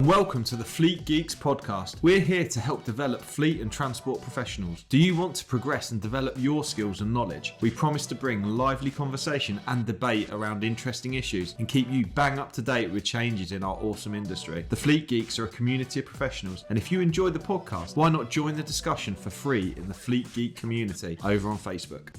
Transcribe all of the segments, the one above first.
Welcome to the Fleet Geeks podcast. We're here to help develop fleet and transport professionals. Do you want to progress and develop your skills and knowledge? We promise to bring lively conversation and debate around interesting issues and keep you bang up to date with changes in our awesome industry. The Fleet Geeks are a community of professionals, and if you enjoy the podcast, why not join the discussion for free in the Fleet Geek community over on Facebook?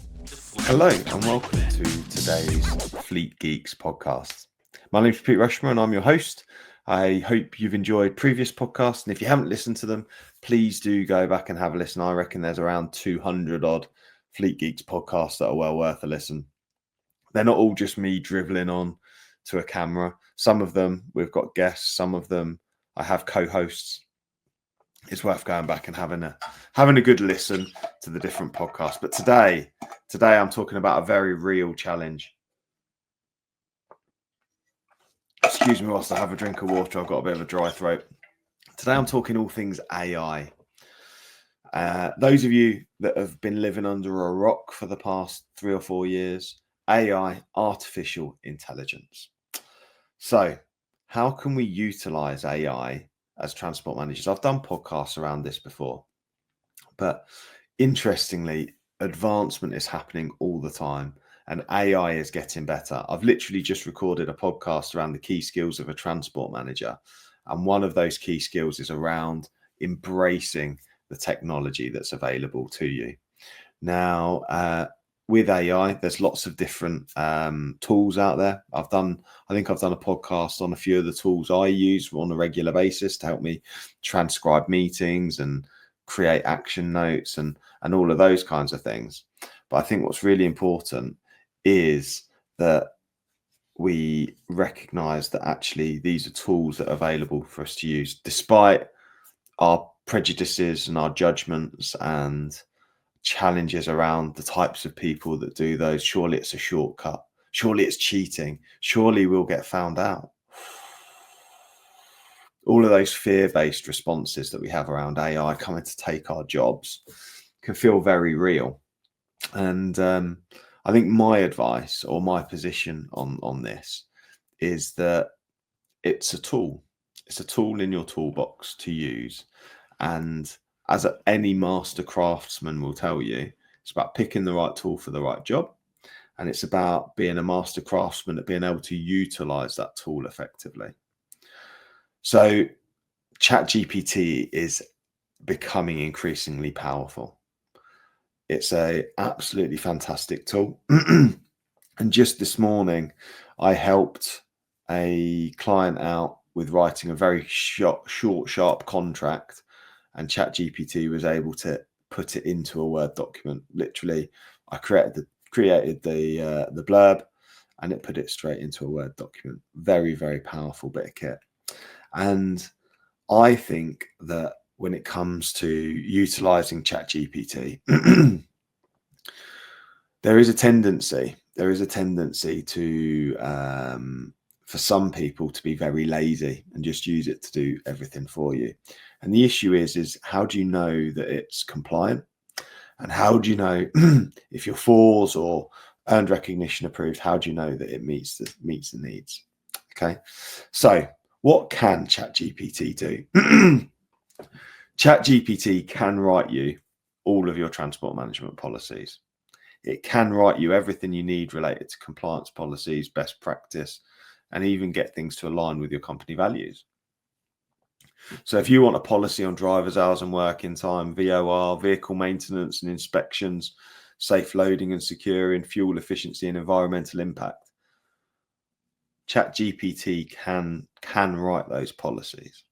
Hello and welcome to today's Fleet Geeks podcast. My name is Pete Rushmore and I'm your host. I hope you've enjoyed previous podcasts, and if you haven't listened to them, please do go back and have a listen. I reckon there's around 200 odd Fleet Geeks podcasts that are well worth a listen. They're not all just me dribbling on to a camera. Some of them we've got guests, some of them I have co-hosts. It's worth going back and having a good listen to the different podcasts. But today I'm talking about a very real challenge. Excuse me whilst I have a drink of water. I've got a bit of a dry throat. Today I'm talking all things AI. Those of you that have been living under a rock for the past 3 or 4 years, AI, artificial intelligence. So how can we utilize AI as transport managers? I've done podcasts around this before, but interestingly, advancement is happening all the time. And AI is getting better. I've literally just recorded a podcast around the key skills of a transport manager. And one of those key skills is around embracing the technology that's available to you. Now, with AI, there's lots of different tools out there. I think I've done a podcast on a few of the tools I use on a regular basis to help me transcribe meetings and create action notes and all of those kinds of things. But I think what's really important is that we recognize that actually these are tools that are available for us to use, despite our prejudices and our judgments and challenges around the types of people that do those. Surely it's a shortcut. Surely it's cheating. Surely we'll get found out. All of those fear-based responses that we have around AI coming to take our jobs can feel very real. And I think my advice or my position on this is that it's a tool. It's a tool in your toolbox to use. And as any master craftsman will tell you, it's about picking the right tool for the right job. And it's about being a master craftsman at being able to utilize that tool effectively. So ChatGPT is becoming increasingly powerful. It's a absolutely fantastic tool. And just this morning, I helped a client out with writing a very short, sharp contract, and ChatGPT was able to put it into a Word document. Literally, I created the blurb, and it put it straight into a Word document. Very, very powerful bit of kit. And I think that when it comes to utilizing ChatGPT, there is a tendency to, for some people, to be very lazy and just use it to do everything for you. And the issue is how do you know that it's compliant? And how do you know if your FORS or earned recognition approved? How do you know that it meets the needs? Okay, so what can ChatGPT do? ChatGPT can write you all of your transport management policies. It can write you everything you need related to compliance policies, best practice, and even get things to align with your company values. So if you want a policy on driver's hours and working time, VOR, vehicle maintenance and inspections, safe loading and securing, fuel efficiency and environmental impact, ChatGPT can write those policies.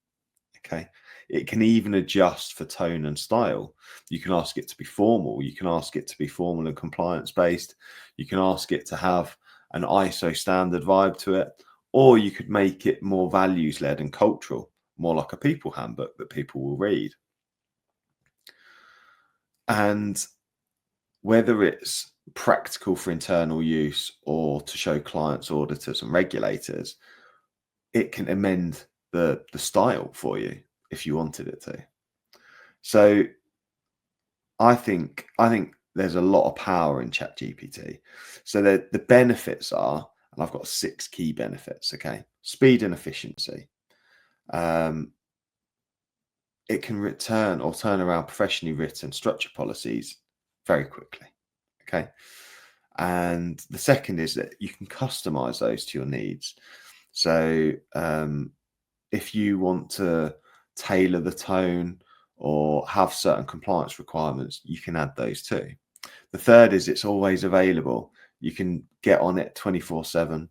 Okay. It can even adjust for tone and style. You can ask it to be formal. You can ask it to be formal and compliance based. You can ask it to have an ISO standard vibe to it, or you could make it more values led and cultural, more like a people handbook that people will read. And whether it's practical for internal use or to show clients, auditors and regulators, it can amend the style for you if you wanted it to. So I think there's a lot of power in ChatGPT. So the benefits are, and I've got 6 key benefits, okay? Speed and efficiency. it can return or turn around professionally written structure policies very quickly. Okay. And the second is that you can customize those to your needs. So if you want to tailor the tone or have certain compliance requirements, you can add those too. The third is it's always available. You can get on it 24/7.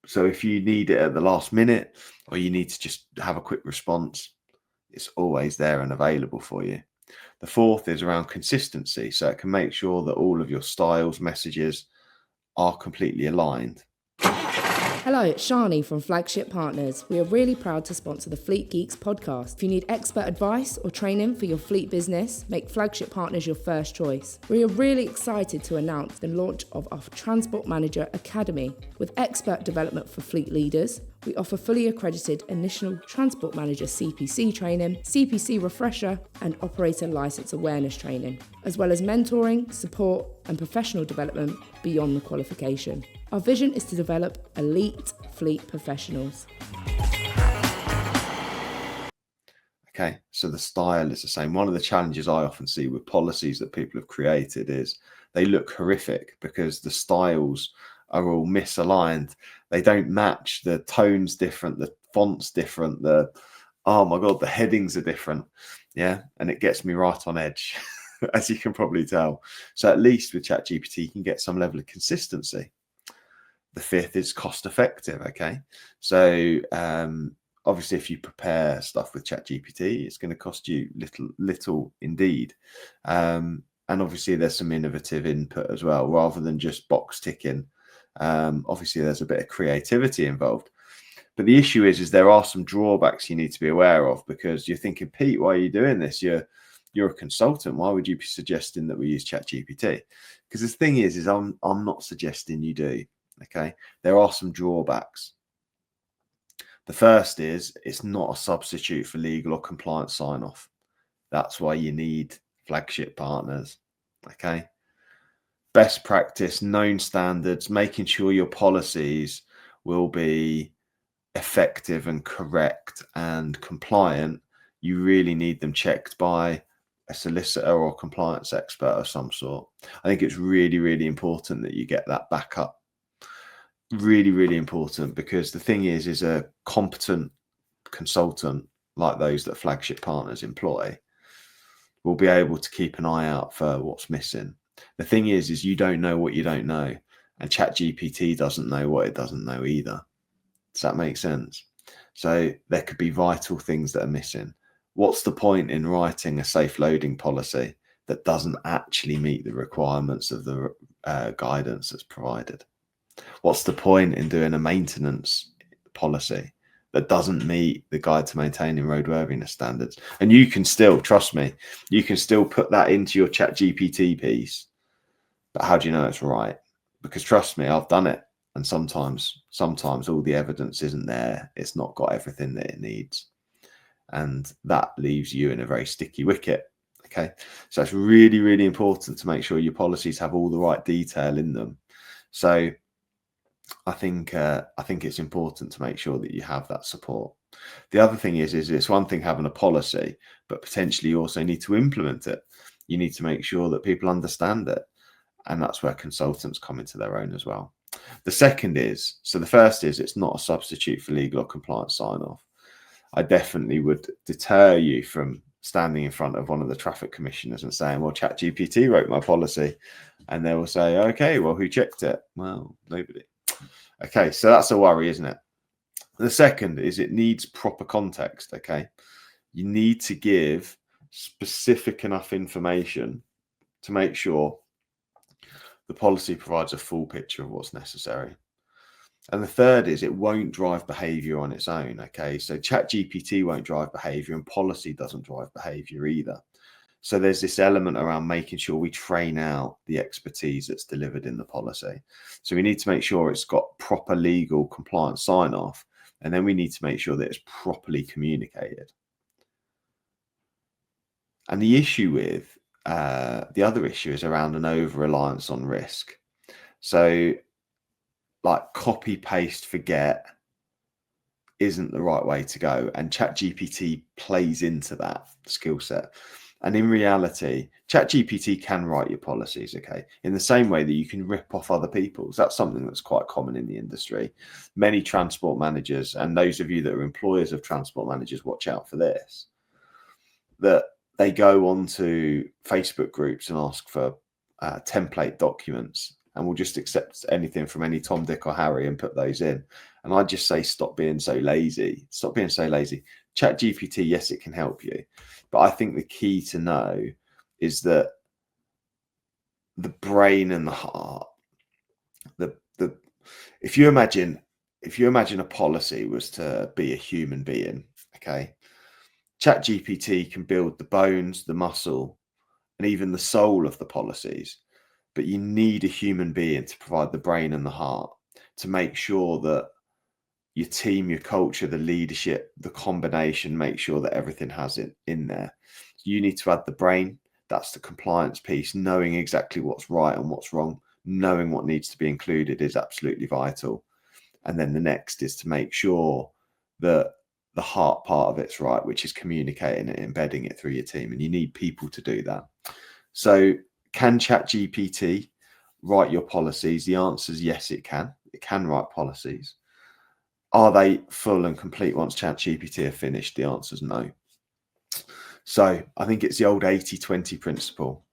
So if you need it at the last minute or you need to just have a quick response, it's always there and available for you. The fourth is around consistency. So it can make sure that all of your styles, messages are completely aligned. Hello, it's Shani from Flagship Partners. We are really proud to sponsor the Fleet Geeks podcast. If you need expert advice or training for your fleet business, make Flagship Partners your first choice. We are really excited to announce the launch of our Transport Manager Academy. With expert development for fleet leaders, we offer fully accredited initial Transport Manager CPC training, CPC refresher, and operator license awareness training, as well as mentoring, support, and professional development beyond the qualification. Our vision is to develop elite fleet professionals. Okay, so the style is the same. One of the challenges I often see with policies that people have created is they look horrific because the styles are all misaligned. They don't match. The tone's different, the font's different, oh my God, the headings are different. Yeah, and it gets me right on edge, as you can probably tell. So at least with ChatGPT, you can get some level of consistency. The fifth is cost effective. Okay, so obviously if you prepare stuff with ChatGPT, it's going to cost you little indeed. And obviously there's some innovative input as well, rather than just box ticking. Obviously there's a bit of creativity involved. But the issue is there are some drawbacks you need to be aware of, because you're thinking, Pete, why are you doing this? You're a consultant. Why would you be suggesting that we use ChatGPT? Because the thing is I'm not suggesting you do. Okay, there are some drawbacks. The first is it's not a substitute for legal or compliance sign-off. That's why you need Flagship Partners. Okay, best practice, known standards, making sure your policies will be effective and correct and compliant. You really need them checked by a solicitor or compliance expert of some sort. I think it's really, really important that you get that backup. Really, really important, because the thing is a competent consultant like those that Flagship Partners employ will be able to keep an eye out for what's missing. The thing is you don't know what you don't know, and ChatGPT doesn't know what it doesn't know either. Does that make sense? So there could be vital things that are missing. What's the point in writing a safe loading policy that doesn't actually meet the requirements of the guidance that's provided? What's the point in doing a maintenance policy that doesn't meet the guide to maintaining roadworthiness standards? And you can still, trust me, you can still put that into your ChatGPT piece. But how do you know it's right? Because trust me, I've done it. And sometimes all the evidence isn't there. It's not got everything that it needs. And that leaves you in a very sticky wicket. Okay. So it's really, really important to make sure your policies have all the right detail in them. So I think it's important to make sure that you have that support. The other thing is it's one thing having a policy, but potentially you also need to implement it. You need to make sure that people understand it. And that's where consultants come into their own as well. The second is, so the first is it's not a substitute for legal or compliance sign-off. I definitely would deter you from standing in front of one of the traffic commissioners and saying, well, ChatGPT wrote my policy. And they will say, okay, well, who checked it? Well, nobody. Okay, so that's a worry, isn't it? The second is it needs proper context, okay? You need to give specific enough information to make sure the policy provides a full picture of what's necessary. And the third is it won't drive behavior on its own, okay? So ChatGPT won't drive behavior, and policy doesn't drive behavior either. So there's this element around making sure we train out the expertise that's delivered in the policy. So we need to make sure it's got proper legal compliance sign-off, and then we need to make sure that it's properly communicated. And the issue with the other issue is around an over-reliance on risk. So like copy, paste, forget isn't the right way to go. And ChatGPT plays into that skill set. And in reality, ChatGPT can write your policies, okay, in the same way that you can rip off other people's. That's something that's quite common in the industry. Many transport managers, and those of you that are employers of transport managers, watch out for this, that they go onto Facebook groups and ask for template documents, and will just accept anything from any Tom, Dick or Harry and put those in. And I just say, stop being so lazy. Stop being so lazy. ChatGPT, yes, it can help you. But I think the key to know is that the brain and the heart, if you imagine a policy was to be a human being, okay, ChatGPT can build the bones, the muscle, and even the soul of the policies. But you need a human being to provide the brain and the heart to make sure that your team, your culture, the leadership, the combination, make sure that everything has it in there. You need to add the brain. That's the compliance piece. Knowing exactly what's right and what's wrong, knowing what needs to be included is absolutely vital. And then the next is to make sure that the heart part of it's right, which is communicating and embedding it through your team. And you need people to do that. So can ChatGPT write your policies? The answer is yes, it can. It can write policies. Are they full and complete once ChatGPT are finished? The answer is no. So I think it's the old 80-20 principle.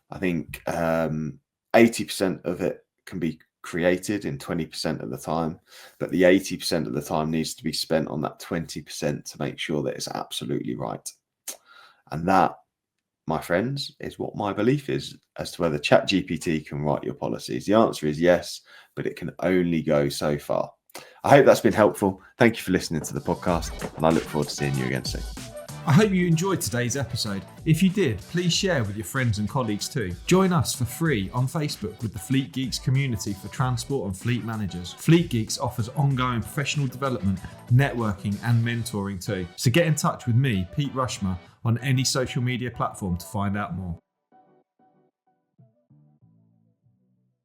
I think 80% of it can be created in 20% of the time, but the 80% of the time needs to be spent on that 20% to make sure that it's absolutely right. And that, my friends, is what my belief is as to whether ChatGPT can write your policies. The answer is yes, but it can only go so far. I hope that's been helpful. Thank you for listening to the podcast, and I look forward to seeing you again soon. I hope you enjoyed today's episode. If you did, please share with your friends and colleagues too. Join us for free on Facebook with the Fleet Geeks community for transport and fleet managers. Fleet Geeks offers ongoing professional development, networking and mentoring too. So get in touch with me, Pete Rushmer, on any social media platform to find out more.